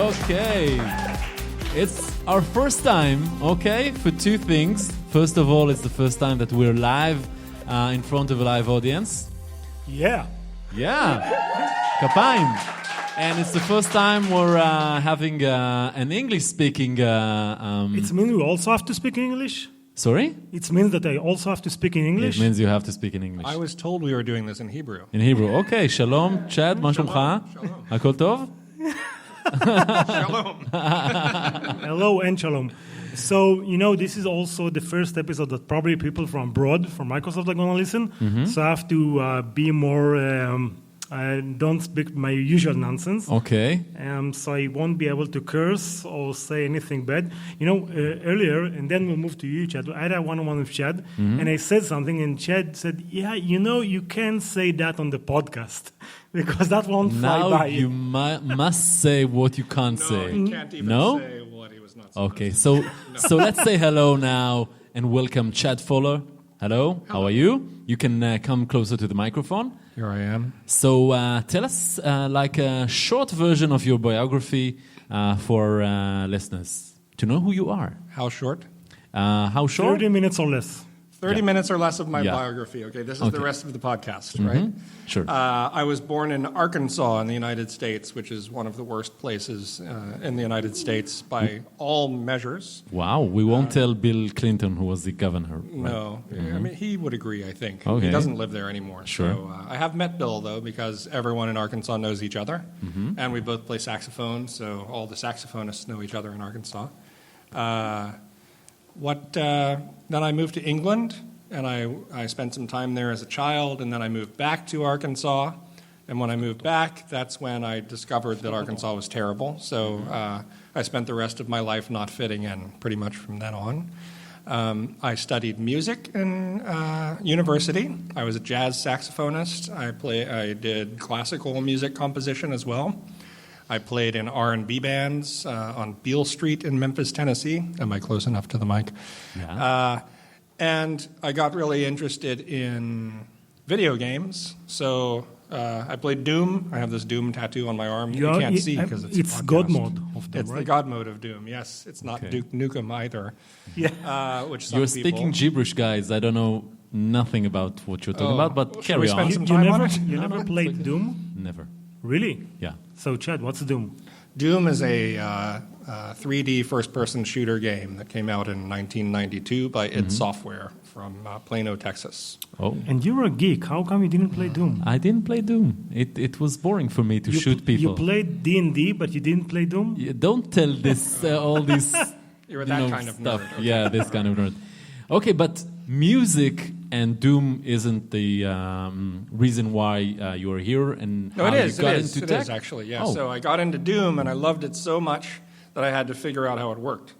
Okay. It's our first time, okay, for two things. First of all, it's the first time that we're live in front of a live audience. Yeah. Kapayim. And it's the first time we're having an English-speaking... It means we also have to speak English? Sorry? It means that I also have to speak in English? It means you have to speak in English. I was told we were doing this in Hebrew. In Hebrew. Okay, shalom, צ'אד, מה שלומך? הכל טוב? Shalom. Hello and shalom. So, this is also the first episode that probably people from abroad, from Microsoft, are going to listen. Mm-hmm. So I have to be more... I don't speak my usual nonsense. Okay. So I won't be able to curse or say anything bad. Earlier, and then we'll move to you, Chad. I had a one-on-one with Chad, and I said something, and Chad said, yeah, you can't say that on the podcast, because that won't fly by. Now you must say what you can't say. No, he can't even say what he was not supposed Okay, to so let's say hello now, and welcome Chad Fowler. Hello, how are you? You can come closer to the microphone. Here I am. So tell us like a short version of your biography for listeners to know who you are. How short? How short? 30 minutes or less. 30 minutes or less of my biography. Okay, this is the rest of the podcast, right? Sure. I was born in Arkansas in the United States, which is one of the worst places in the United States by all measures. Wow, we won't tell Bill Clinton, who was the governor. Right? No, I mean, he would agree, I think. Okay. He doesn't live there anymore. Sure. So I have met Bill, though, because everyone in Arkansas knows each other. And we both play saxophone, so all the saxophonists know each other in Arkansas. Then I moved to England, and I spent some time there as a child, and then I moved back to Arkansas. And when I moved back, that's when I discovered that Arkansas was terrible. So I spent the rest of my life not fitting in, pretty much from then on. I studied music in university. I was a jazz saxophonist. I did classical music composition as well. I played in R&B bands on Beale Street in Memphis, Tennessee. Am I close enough to the mic? Yeah. And I got really interested in video games. So I played Doom. I have this Doom tattoo on my arm. You can't see because it's God mode of Doom, It's right? the God mode of Doom, yes. It's not Duke Nukem either. Yeah. Which some You're people... speaking gibberish, guys. I don't know nothing about what you're talking about, but should we carry on. spend some time on it? You never played Doom? Never. Really? Yeah. So, Chad, what's Doom? Doom is a 3D first-person shooter game that came out in 1992 by id Software from Plano, Texas. Oh. And you're a geek. How come you didn't play Doom? I didn't play Doom. It was boring for me to shoot people. You played D&D, but you didn't play Doom? Don't tell this all this You're that kind of stuff. nerd. Okay. Yeah, this kind of nerd. Okay, but music and Doom isn't the reason why you're here and No, how it is. you got It is. into It tech? is actually. Yeah. Oh. So I got into Doom and I loved it so much that I had to figure out how it worked.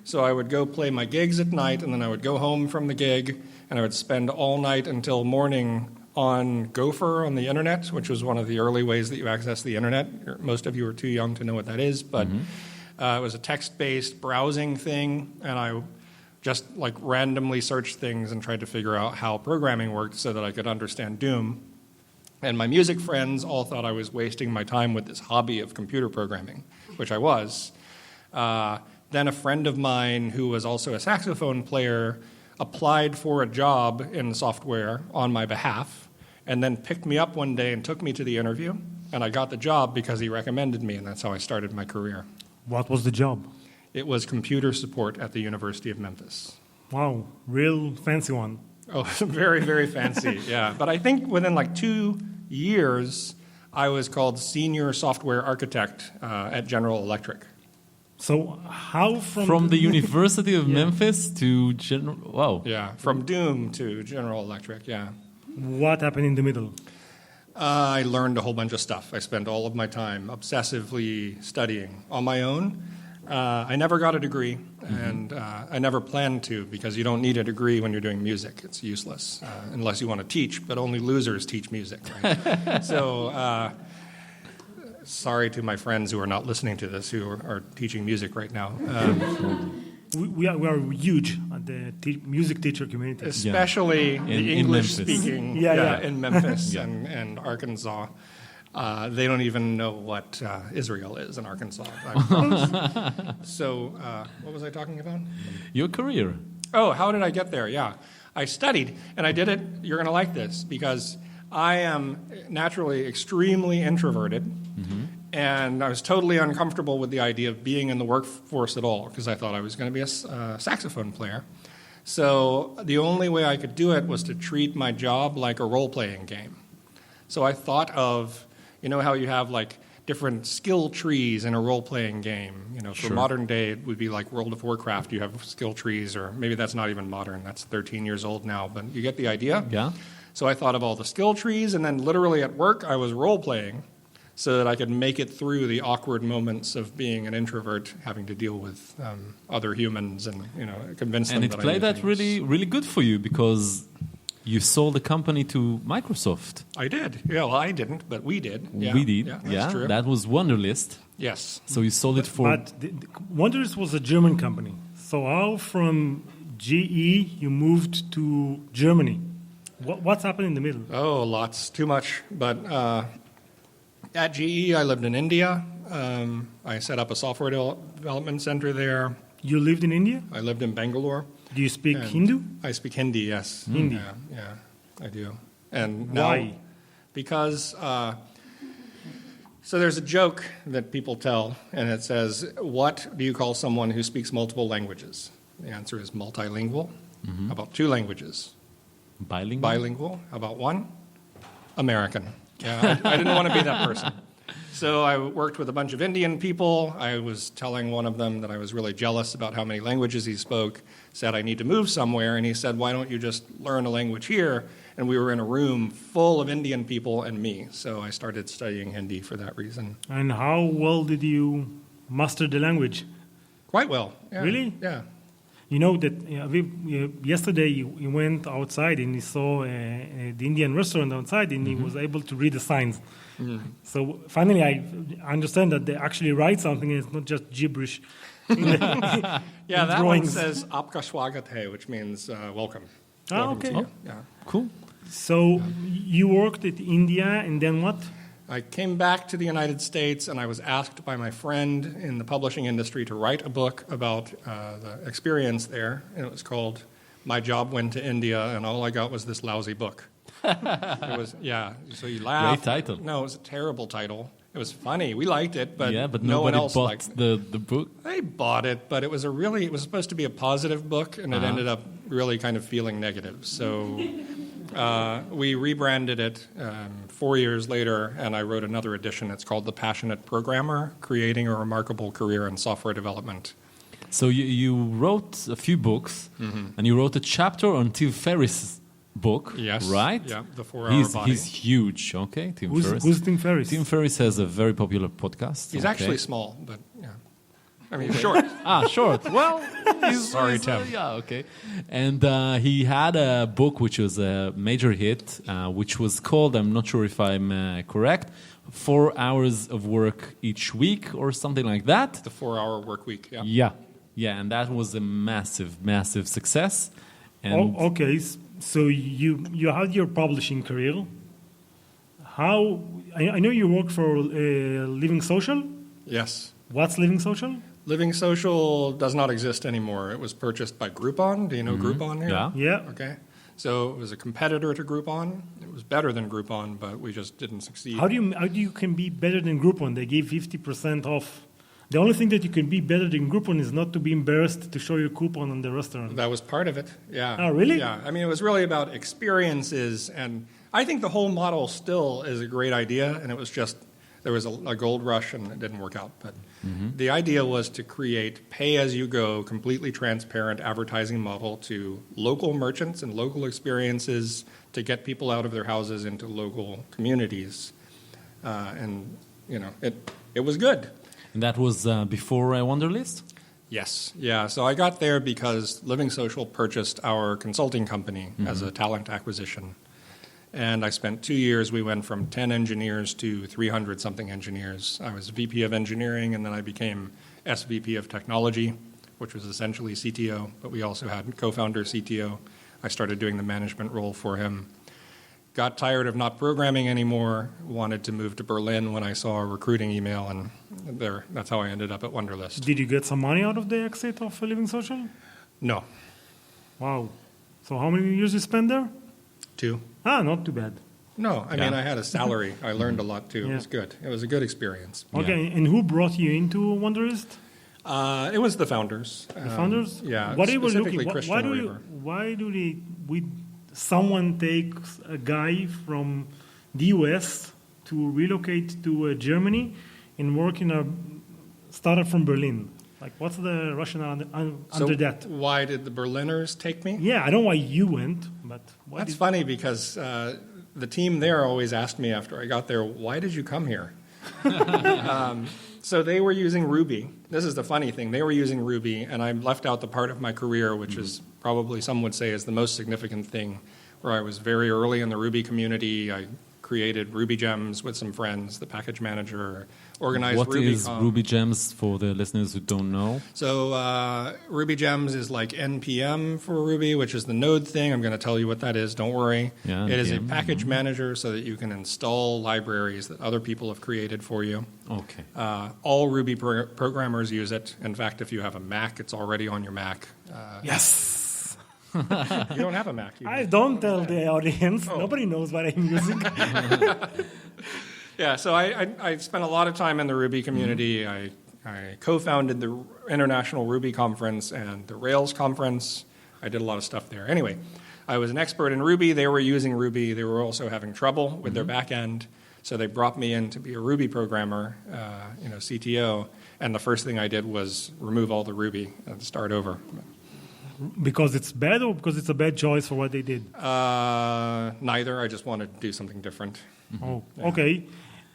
So I would go play my gigs at night, and then I would go home from the gig, and I would spend all night until morning on Gopher on the internet, which was one of the early ways that you access the internet. Most of you are too young to know what that is, but it was a text-based browsing thing, and I just like randomly searched things and tried to figure out how programming worked so that I could understand Doom. And my music friends all thought I was wasting my time with this hobby of computer programming, which I was. Then a friend of mine who was also a saxophone player applied for a job in software on my behalf and then picked me up one day and took me to the interview. And I got the job because he recommended me, and that's how I started my career. What was the job? It was computer support at the University of Memphis. Wow, real fancy one. Oh, very, very fancy, yeah. But I think within like 2 years, I was called senior software architect at General Electric. So how From the University of Memphis to General... Wow. Yeah, from Doom to General Electric, yeah. What happened in the middle? I learned a whole bunch of stuff. I spent all of my time obsessively studying on my own. I never got a degree, and I never planned to, because you don't need a degree when you're doing music. It's useless, unless you want to teach, but only losers teach music, right? So, sorry to my friends who are not listening to this, who are teaching music right now. We are huge at the music teacher community. Especially the in English-speaking Yeah. in Memphis and Arkansas. They don't even know what Israel is in Arkansas. So, what was I talking about? Your career. Oh, how did I get there? Yeah. I studied, and I did it, you're going to like this, because I am naturally extremely introverted, and I was totally uncomfortable with the idea of being in the workforce at all, because I thought I was going to be a saxophone player. So the only way I could do it was to treat my job like a role-playing game. So I thought of, you know how you have like different skill trees in a role-playing game. You know, for modern day, it would be like World of Warcraft. You have skill trees, or maybe that's not even modern. That's 13 years old now, but you get the idea? Yeah. So I thought of all the skill trees, and then literally at work, I was role-playing so that I could make it through the awkward moments of being an introvert, having to deal with other humans, and convince them. And it played that really, really good for you because you sold the company to Microsoft. I did. Yeah, well, I didn't, but we did. Yeah. We did. Yeah, that's true. That was Wunderlist. Yes. So you sold it for. But Wunderlist was a German company. So how from GE you moved to Germany? What's happened in the middle? Oh, lots. Too much. But at GE, I lived in India. I set up a software development center there. You lived in India? I lived in Bangalore. Do you speak Hindu? I speak Hindi, yes. Hindi. Yeah, I do. And Why? now, because so there's a joke that people tell, and it says, "What do you call someone who speaks multiple languages?" The answer is multilingual. How about 2 languages? Bilingual. Bilingual. How about 1? American. Yeah, I didn't want to be that person. So I worked with a bunch of Indian people. I was telling one of them that I was really jealous about how many languages he spoke, said I need to move somewhere, and he said, why don't you just learn a language here? And we were in a room full of Indian people and me. So I started studying Hindi for that reason. And how well did you master the language? Quite well. Yeah. Really? Yeah. You know that yesterday he went outside and he saw the Indian restaurant outside, and he was able to read the signs. So finally I understand that they actually write something and it's not just gibberish. Yeah, that drawings. one says Aapka Swagat hai, which means welcome. Ah, Welcome okay. to you. Yeah. Cool. So you worked at India, and then what? I came back to the United States, and I was asked by my friend in the publishing industry to write a book about the experience there, and it was called My Job Went to India, and all I got was this lousy book. It was, yeah, so you laugh. Great title. No, it was a terrible title. It was funny. We liked it, but, but no one nobody else bought liked it. the book. They bought it, but it was it was supposed to be a positive book, and it ended up really kind of feeling negative. So we rebranded it 4 years later, and I wrote another edition. It's called The Passionate Programmer, Creating a Remarkable Career in Software Development. So you wrote a few books, and you wrote a chapter on Tim Ferriss' book, Yes. right? Yeah, The 4-Hour Body. He's huge, okay, Tim Ferriss. Who's Tim Ferriss? Tim Ferriss has a very popular podcast. He's okay. actually small, but yeah. I mean, short. Short. Well, Sorry, Tim. Yeah, okay. And he had a book which was a major hit, which was called, I'm not sure if I'm correct, 4 hours of work each week or something like that. The 4-Hour Work Week, yeah. Yeah, and that was a massive, massive success. And Okay, so you had your publishing career. How? I know you work for Living Social. Yes. What's Living Social? Living Social does not exist anymore. It was purchased by Groupon. Do you know Groupon here? Yeah. Yeah. Okay. So it was a competitor to Groupon. It was better than Groupon, but we just didn't succeed. How do you can be better than Groupon? They gave 50% off. The only thing that you can be better than Groupon is not to be embarrassed to show your coupon on the restaurant. That was part of it, yeah. Oh, really? Yeah, I mean, it was really about experiences, and I think the whole model still is a great idea, and it was just, there was a gold rush, and it didn't work out. But the idea was to create pay-as-you-go, completely transparent advertising model to local merchants and local experiences to get people out of their houses into local communities. And, it was good. And that was before Wunderlist? Yes, yeah. So I got there because Living Social purchased our consulting company as a talent acquisition. And I spent 2 years. We went from 10 engineers to 300-something engineers. I was VP of engineering, and then I became SVP of technology, which was essentially CTO, but we also had co-founder CTO. I started doing the management role for him. got tired of not programming anymore, wanted to move to Berlin when I saw a recruiting email, and that's how I ended up at Wunderlist. Did you get some money out of the exit of Living Social? No. Wow. So how many years you spent there? 2. Not too bad. No, I mean, I had a salary. I learned a lot, too. It Yeah. was good. It was a good experience. Okay, and who brought you into Wunderlist? It was the founders. The founders? Yeah, What they were specifically looking? Christian Why do someone takes a guy from the U.S. to relocate to Germany and work in a startup from Berlin? Like, what's the rationale under that? Why did the Berliners take me? Yeah, I don't know why you went, but why That's funny because the team there always asked me after I got there, why did you come here? So they were using Ruby. This is the funny thing. They were using Ruby, and I left out the part of my career, which is probably some would say is the most significant thing, where I was very early in the Ruby community. I created Ruby Gems with some friends, the package manager, organized What RubyCon. is Ruby Gems for the listeners who don't know? So Ruby Gems is like NPM for Ruby, which is the node thing. I'm going to tell you what that is. Don't worry. Yeah, it is a NPM. package manager so that you can install libraries that other people have created for you. Okay. All Ruby programmers use it. In fact, if you have a Mac, it's already on your Mac. Yes. You don't have a Mac. I don't tell the audience. Oh. Nobody knows what I'm using. Yeah, so I spent a lot of time in the Ruby community. I co-founded the International Ruby Conference and the Rails Conference. I did a lot of stuff there. Anyway, I was an expert in Ruby. They were using Ruby. They were also having trouble with their back end. So they brought me in to be a Ruby programmer, CTO. And the first thing I did was remove all the Ruby and start over. Because it's bad or because it's a bad choice for what they did? Neither. I just wanted to do something different. Oh, okay.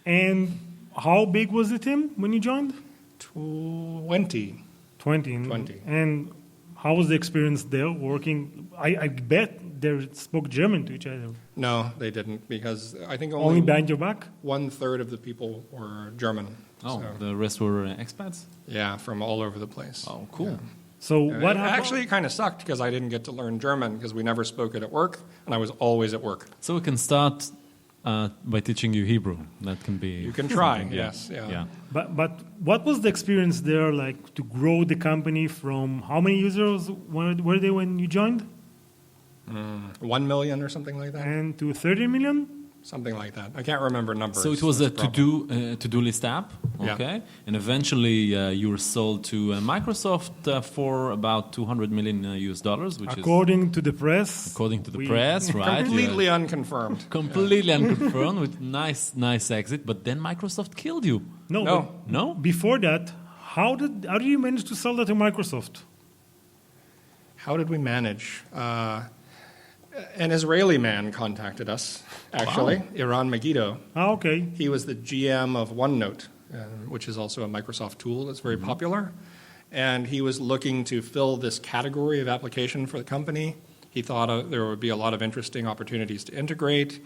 And how big was the team when you joined? 20. 20. 20. And how was the experience there working? I bet they spoke German to each other. No, they didn't, because I think Only behind your back? 1/3 of the people were German. Oh, So, the rest were expats? yeah, from all over the place. Oh, cool. So what happened? Actually, it kind of sucked because I didn't get to learn German because we never spoke it at work, and I was always at work. So we can start by teaching you Hebrew. That can be... You can try, something, yes. Yeah. But what was the experience there like to grow the company from how many users were they when you joined? 1 million or something like that? And to 30 million? Something like that. I can't remember numbers. So it was a That's problem. to-do list app, Yeah. okay? And eventually you were sold to Microsoft for about $200 million US dollars, which is... According to the press. According to the press, right? Completely Yeah. unconfirmed. Completely unconfirmed with nice exit, but then Microsoft killed you. No. No. but No? Before that, how did you manage to sell that to Microsoft? How did we manage? An Israeli man contacted us, actually, Iran Megiddo. Okay. He was the GM of OneNote, which is also a Microsoft tool that's very popular. And he was looking to fill this category of application for the company. He thought there would be a lot of interesting opportunities to integrate.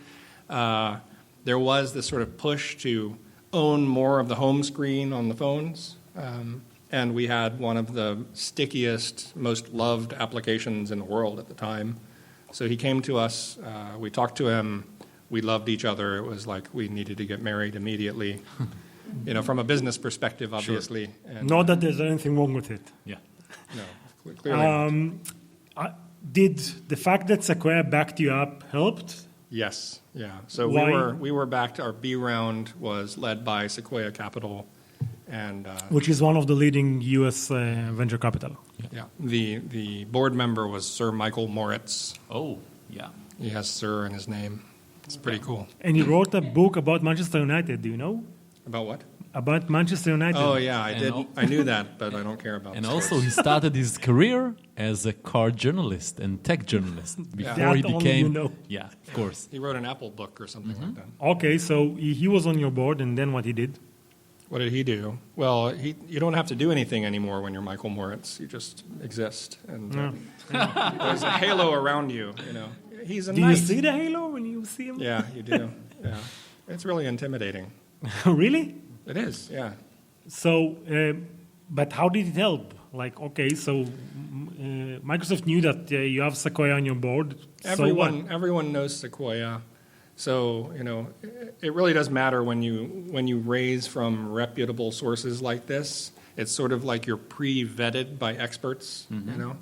There was this sort of push to own more of the home screen on the phones. And we had one of the stickiest, most loved applications in the world at the time. So he came to us, we talked to him, we loved each other. It was like we needed to get married immediately, from a business perspective, obviously. And, Not that there's anything wrong with it. Yeah. no, clearly not. Did the fact that Sequoia backed you up helped? Yes, yeah. So Why? we were backed, our B round was led by Sequoia Capital, and Which is one of the leading U.S. Venture capital. yeah, the board member was Sir Michael Moritz. Oh, yeah. He has Sir in his name. It's pretty cool. And he wrote a book about Manchester United. Do you know? About what? About Manchester United. Oh yeah, I And did. al- I knew that, but I don't care about. And sports. also he started his career as a car journalist and tech journalist before That he only became... you know. Yeah, of course. He wrote an Apple book or something like that. Okay, so he was on your board, and then what he did? What did he do? Well, you don't have to do anything anymore when you're Michael Moritz. You just exist, and there's a halo around you. He's a Do knight. you see the halo when you see him? Yeah, you do. Yeah, it's really intimidating. Really? It is. Yeah. So, but how did it help? Like, okay, so Microsoft knew that you have Sequoia on your board. So what? Everyone knows Sequoia. So, it really does matter when you raise from reputable sources like this. It's sort of like you're pre-vetted by experts,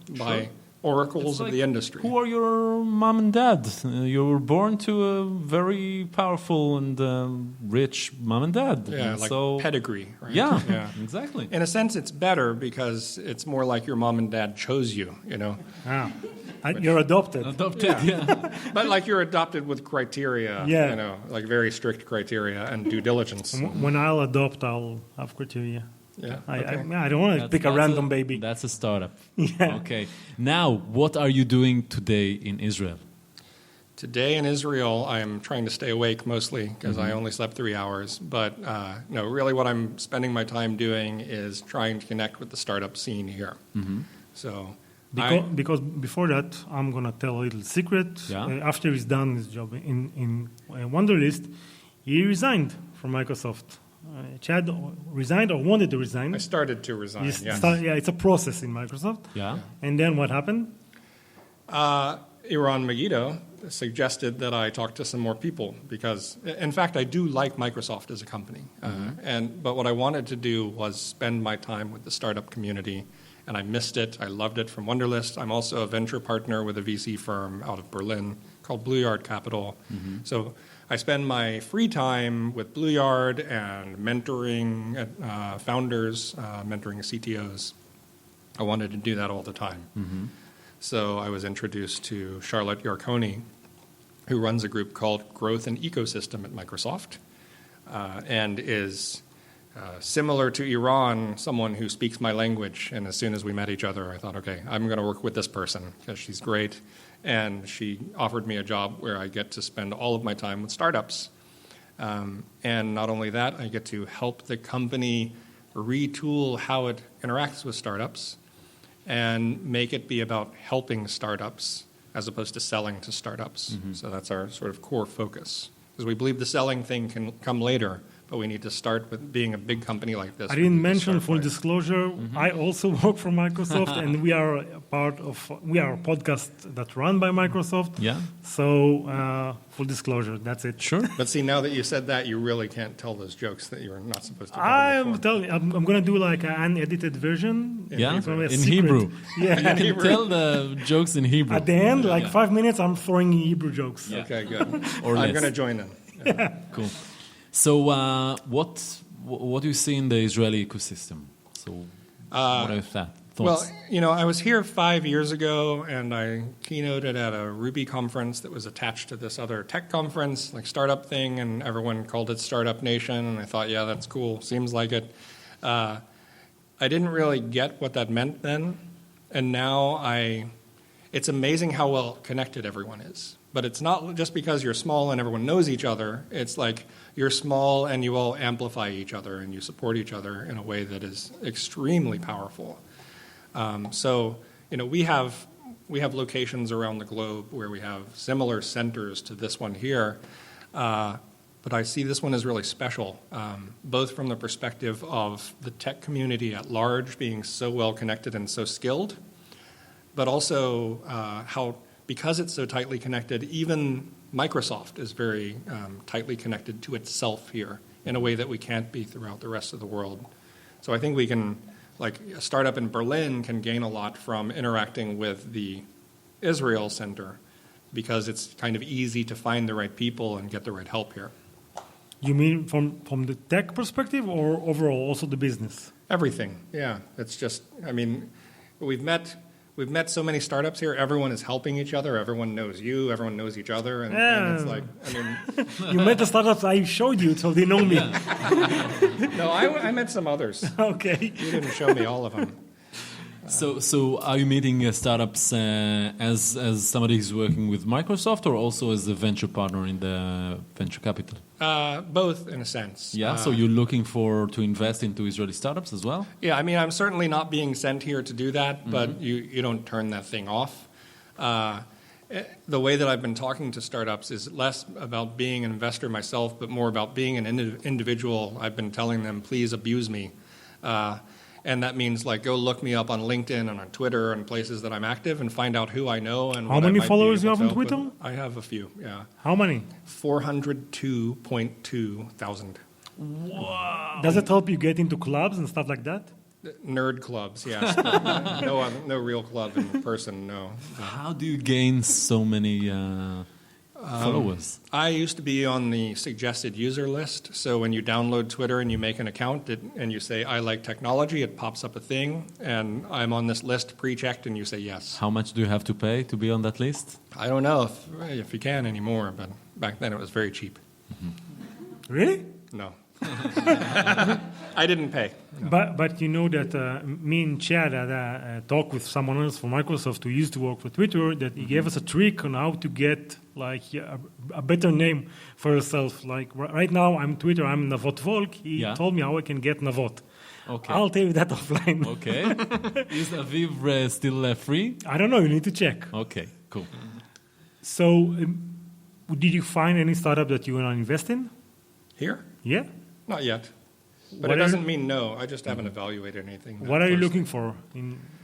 by oracles of the industry. Who are your mom and dad? You were born to a very powerful and rich mom and dad. Yeah, like pedigree, right? Yeah, exactly. In a sense, it's better because it's more like your mom and dad chose you, Ah. You're adopted. Adopted, yeah. But like you're adopted with criteria, like very strict criteria and due diligence. When I'll adopt, I'll have criteria. Yeah. I don't want to pick a random baby. That's a startup. Yeah. Okay. Now, what are you doing today in Israel? Today in Israel, I'm trying to stay awake mostly because I only slept 3 hours. But no, really what I'm spending my time doing is trying to connect with the startup scene here. So because before that, I'm going to tell a little secret. Yeah. After he's done his job in Wunderlist, he resigned from Microsoft. Chad resigned or wanted to resign. I started to resign, it's a process in Microsoft. Yeah. And then what happened? Iran Megiddo suggested that I talk to some more people because, in fact, I do like Microsoft as a company. But what I wanted to do was spend my time with the startup community, and I missed it. I loved it from Wunderlist. I'm also a venture partner with a VC firm out of Berlin called Blue Yard Capital. So I spend my free time with Blue Yard and mentoring founders, mentoring CTOs. I wanted to do that all the time. So I was introduced to Charlotte Yarkoni, who runs a group called Growth and Ecosystem at Microsoft, and is similar to Iran, someone who speaks my language. And as soon as we met each other, I thought, okay, I'm going to work with this person because she's great. And she offered me a job where I get to spend all of my time with startups. And not only that, I get to help the company retool how it interacts with startups and make it be about helping startups as opposed to selling to startups. So that's our sort of core focus. Because we believe the selling thing can come later, but we need to start with being a big company like this. I didn't mention full disclosure. I also work for Microsoft, and we are a podcast that's run by Microsoft. Yeah. So full disclosure, that's it. Sure. But see, now that you said that, you really can't tell those jokes that you were not supposed to tell. I'm going to do like an unedited version. Yeah, in Hebrew. Yeah. You can tell the jokes in Hebrew. At the end, 5 minutes, I'm throwing in Hebrew jokes. Yeah. Okay, good. Or I'm less. going to join in. Cool. So what do you see in the Israeli ecosystem? So what are your thoughts? Well, I was here 5 years ago, and I keynoted at a Ruby conference that was attached to this other tech conference, like startup thing, and everyone called it Startup Nation, and I thought, yeah, that's cool, seems like it. I didn't really get what that meant then, and now it's amazing how well connected everyone is. But it's not just because you're small and everyone knows each other. It's like you're small and you all amplify each other and you support each other in a way that is extremely powerful. So we have locations around the globe where we have similar centers to this one here. But I see this one as really special, both from the perspective of the tech community at large being so well connected and so skilled, but also how, because it's so tightly connected, even Microsoft is very tightly connected to itself here in a way that we can't be throughout the rest of the world. So I think we can, like a startup in Berlin can gain a lot from interacting with the Israel Center because it's kind of easy to find the right people and get the right help here. You mean from the tech perspective or overall also the business? Everything, yeah. It's just, we've met so many startups here. Everyone is helping each other. Everyone knows you. Everyone knows each other. And it's like, You met the startups I showed you, so they know me. No, I met some others. Okay. You didn't show me all of them. So are you meeting startups as somebody who's working with Microsoft or also as a venture partner in the venture capital? Both, in a sense. Yeah, so you're looking to invest into Israeli startups as well? Yeah, I'm certainly not being sent here to do that, but you don't turn that thing off. The way that I've been talking to startups is less about being an investor myself, but more about being an individual. I've been telling them, please abuse me. And that means like go look me up on LinkedIn and on Twitter and places that I'm active and find out who I know and How what I many might be followers you able have to on help Twitter? with. I have a few, yeah. How many? 402.2 thousand. Wow. Does it help you get into clubs and stuff like that? Nerd clubs, yes. No real club in person, no. How do you gain so many followers? I used to be on the suggested user list, so when you download Twitter and you make an account and you say, I like technology, it pops up a thing, and I'm on this list pre-checked, and you say yes. How much do you have to pay to be on that list? I don't know if you can anymore, but back then it was very cheap. Really? No. I didn't pay. No. But you know that me and Chad had a talk with someone else from Microsoft who used to work for Twitter, that he gave us a trick on how to get like a better name for yourself. Like right now I'm Twitter, I'm Navot Volk. He told me how I can get Navot. Okay. I'll tell you that offline. Okay. Is Aviv still free? I don't know, you need to check. Okay, cool. So did you find any startup that you want to invest in? Here? Yeah. Not yet. But it doesn't mean no. I just haven't evaluated anything. What are you looking for?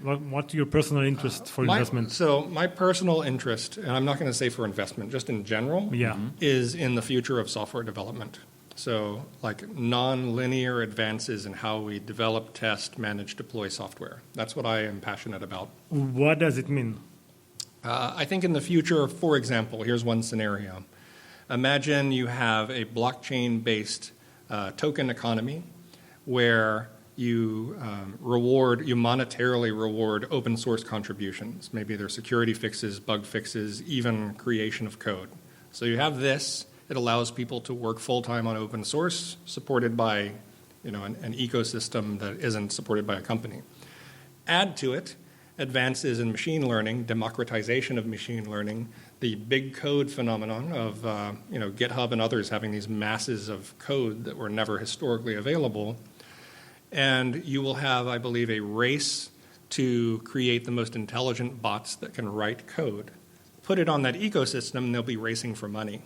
What's your personal interest for investment? So my personal interest, and I'm not going to say for investment, just in general, is in the future of software development. So like non-linear advances in how we develop, test, manage, deploy software. That's what I am passionate about. What does it mean? I think in the future, for example, here's one scenario. Imagine you have a blockchain-based token economy where you monetarily reward open source contributions. Maybe they're security fixes, bug fixes, even creation of code. So you have this. It allows people to work full-time on open source, supported by an ecosystem that isn't supported by a company. Add to it advances in machine learning, democratization of machine learning, the big code phenomenon of GitHub and others having these masses of code that were never historically available. And you will have, I believe, a race to create the most intelligent bots that can write code. Put it on that ecosystem, and they'll be racing for money.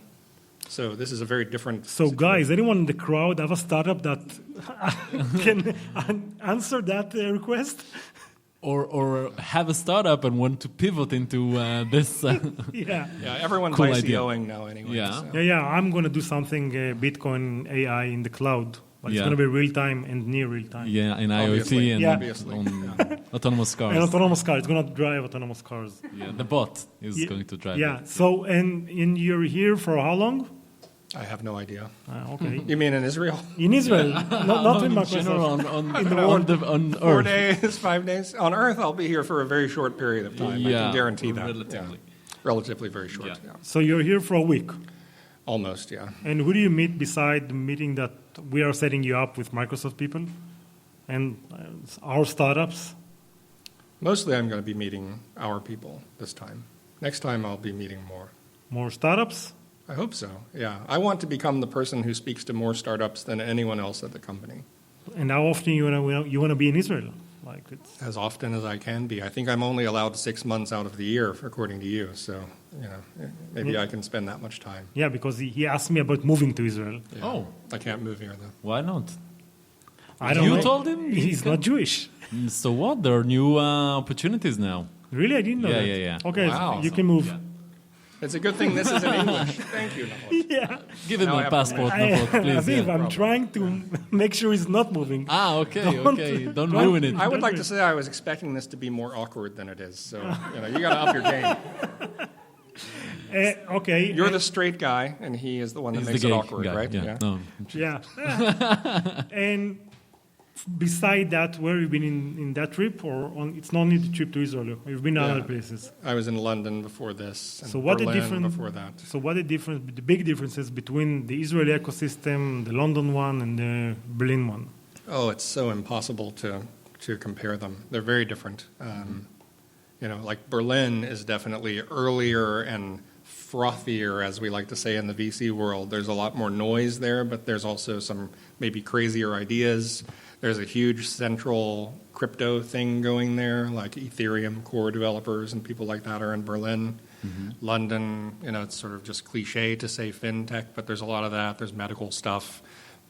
So this is a very different situation. Guys, anyone in the crowd have a startup that can answer that request? Or have a startup and want to pivot into this everyone's cool ICOing now anyway. I'm going to do something Bitcoin AI in the cloud. But it's going to be real time and near real time. Yeah, in IoT and on autonomous cars. And autonomous cars. It's going to drive autonomous cars. Yeah, the bot is going to drive it. So, and you're here for how long? I have no idea. Okay. You mean in Israel? In Israel, not in Microsoft. In the world on Earth. 4 days, 5 days. On Earth, I'll be here for a very short period of time. I can guarantee that. Relatively very short. Yeah. So you're here for a week? Almost, yeah. And who do you meet beside the meeting that we are setting you up with Microsoft people and our startups? Mostly I'm going to be meeting our people this time. Next time I'll be meeting more. More startups? I hope so, yeah. I want to become the person who speaks to more startups than anyone else at the company. And how often you want to be in Israel? As often as I can be. I think I'm only allowed 6 months out of the year, according to you. So, maybe I can spend that much time. Yeah, because he asked me about moving to Israel. Yeah. Oh. I can't move here, though. Why not? I don't know. You told him? He's not Jewish. So what? There are new opportunities now. Really? I didn't know that. Yeah. Okay, wow. so you can move. Yeah. It's a good thing this is in English. Thank you, Nahot. Yeah. Give him a passport, Nahot, please. Aviv, I'm trying to make sure he's not moving. Okay. Don't ruin it. I would like to say I was expecting this to be more awkward than it is. So, you got to up your game. Okay. You're the straight guy, and he is the one that makes it awkward, guy, right? Yeah. No. Yeah. And beside that, where have you been in that trip, or it's not only the trip to Israel? You've been to other places. I was in London before this, and so what Berlin the difference before that. So what the big differences between the Israeli ecosystem, the London one, and the Berlin one? Oh, it's so impossible to compare them. They're very different. Like Berlin is definitely earlier and frothier, as we like to say in the VC world. There's a lot more noise there, but there's also some maybe crazier ideas. There's a huge central crypto thing going there, like Ethereum core developers and people like that are in Berlin. Mm-hmm. London, it's sort of just cliche to say fintech, but there's a lot of that. There's medical stuff.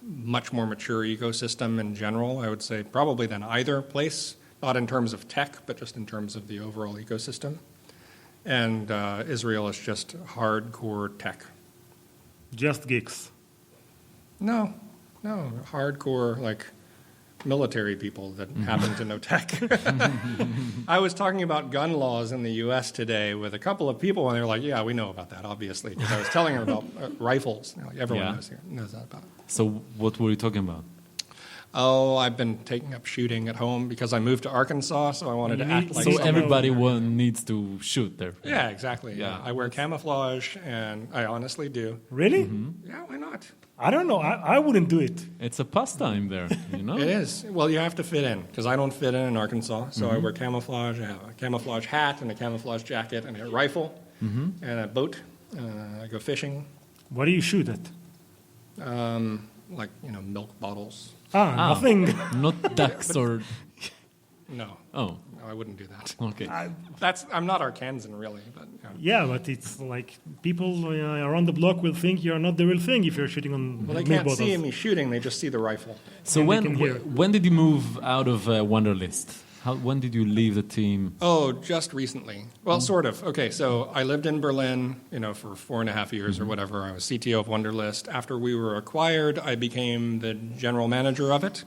much more mature ecosystem in general, I would say, probably than either place, not in terms of tech, but just in terms of the overall ecosystem. And Israel is just hardcore tech. Just geeks. No, hardcore, like, military people that happen to know tech. I was talking about gun laws in the U.S. today with a couple of people, and they were like, yeah, we know about that, obviously, because I was telling them about rifles. Like, everyone knows that about it. So what were you talking about? Oh, I've been taking up shooting at home because I moved to Arkansas, so I wanted to act like So someone. everybody needs to shoot there. Yeah, exactly. Yeah. I wear camouflage, and I honestly do. Really? Yeah, why not? I don't know. I wouldn't do it. It's a pastime there, you know? It is. Well, you have to fit in, because I don't fit in Arkansas, so I wear camouflage. I have a camouflage hat and a camouflage jacket and a rifle and a boat. I go fishing. What do you shoot at? Like, milk bottles. Nothing. Not ducks or... No. Oh, No, I wouldn't do that. okay. I'm not Arkansan, really. But, Yeah, but it's like people around the block will think you're not the real thing if you're shooting on Well, they milk can't bottles. see me shooting, they just see the rifle. So And we can hear. when did you move out of Wunderlist? When did you leave the team? Oh, just recently. Well, sort of. Okay, so I lived in Berlin, for 4.5 years or whatever. I was CTO of Wunderlist. After we were acquired, I became the general manager of it,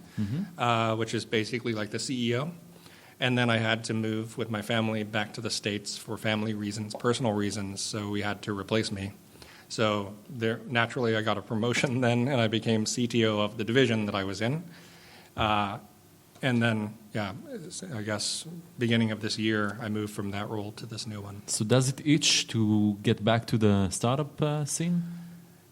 which is basically like the CEO. And then I had to move with my family back to the States for family reasons, personal reasons, so we had to replace me. So naturally, I got a promotion then, and I became CTO of the division that I was in. And then, I guess beginning of this year, I moved from that role to this new one. So does it itch to get back to the startup scene?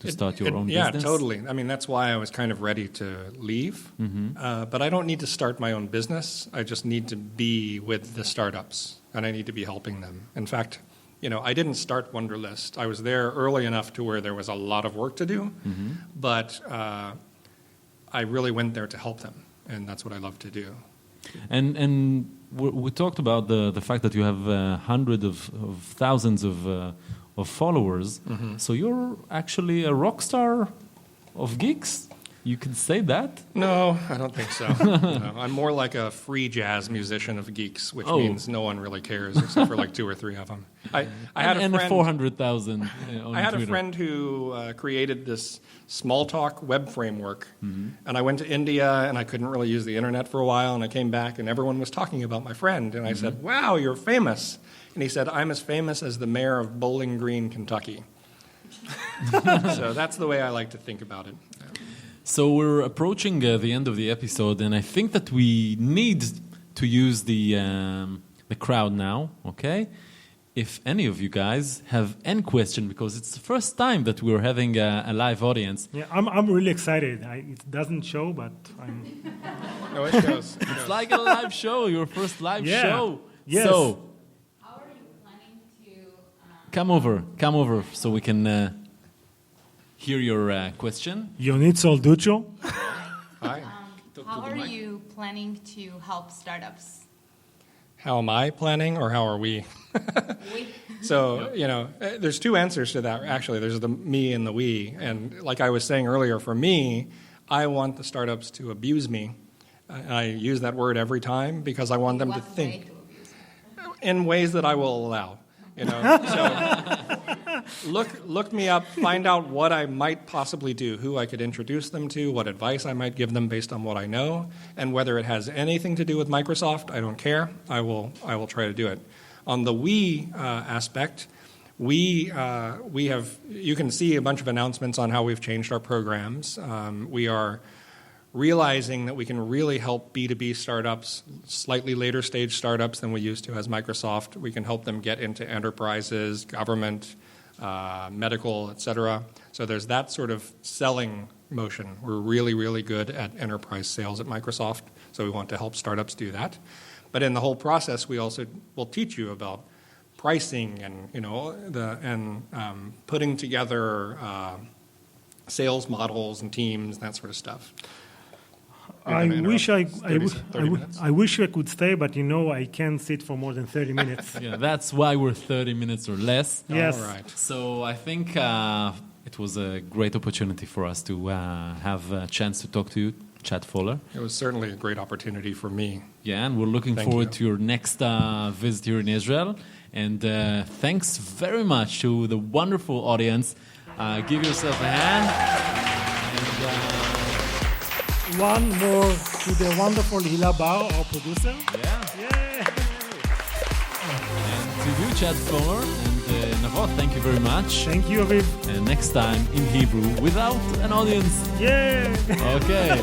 To start your own business? Yeah, totally. I mean, that's why I was kind of ready to leave. But I don't need to start my own business. I just need to be with the startups, and I need to be helping them. In fact, I didn't start Wunderlist. I was there early enough to where there was a lot of work to do, but I really went there to help them, and that's what I love to do. And we talked about the fact that you have hundreds of thousands of followers. So you're actually a rock star of geeks? You can say that? No, I don't think so. No, I'm more like a free jazz musician of geeks, which means no one really cares except for like 2 or 3 of them. I had a friend, 400,000 on I had Twitter. a friend who created this small talk web framework, and I went to India and I couldn't really use the internet for a while, and I came back and everyone was talking about my friend, and I said, "Wow, you're famous." And he said, "I'm as famous as the mayor of Bowling Green, Kentucky." So that's the way I like to think about it. So we're approaching the end of the episode, and I think that we need to use the crowd now, okay? If any of you guys have any question, because it's the first time that we're having a live audience. Yeah, I'm really excited. It doesn't show, but I'm... No, it shows. It's like a live show, your first live show. Yes. So, how are you planning to... come over so we can hear your question. Yonitzel Ducho? Hi. How are you planning to help startups? How am I planning, or how are we? So, there's 2 answers to that, actually. There's the me and the we. And like I was saying earlier, for me, I want the startups to abuse me. I use that word every time because I want them to think in ways that I will allow. So look me up, find out what I might possibly do, who I could introduce them to, what advice I might give them based on what I know, and whether it has anything to do with Microsoft, I don't care. I will try to do it. On the we aspect, we have, you can see a bunch of announcements on how we've changed our programs. We are realizing that we can really help B2B startups, slightly later stage startups than we used to as Microsoft. We can help them get into enterprises, government, medical, et cetera. So there's that sort of selling motion. We're really, really good at enterprise sales at Microsoft, so we want to help startups do that. But in the whole process, we also will teach you about pricing and putting together sales models and teams, that sort of stuff. I wish I 30 minutes. I wish I could stay, but I can't sit for more than 30 minutes. Yeah, that's why we're 30 minutes or less. Yes. All right. So I think It was a great opportunity for us to have a chance to talk to you, Chad Fowler. It was certainly a great opportunity for me. Yeah, and we're looking Thank forward you. to your next visit here in Israel. And thanks very much to the wonderful audience. Give yourself a hand. And, One more to the wonderful Hila Bar, our producer. yeah. And to you, Chad Fowler, and Navot, thank you very much. Thank you, Aviv. And next time in Hebrew without an audience. Yeah. Okay.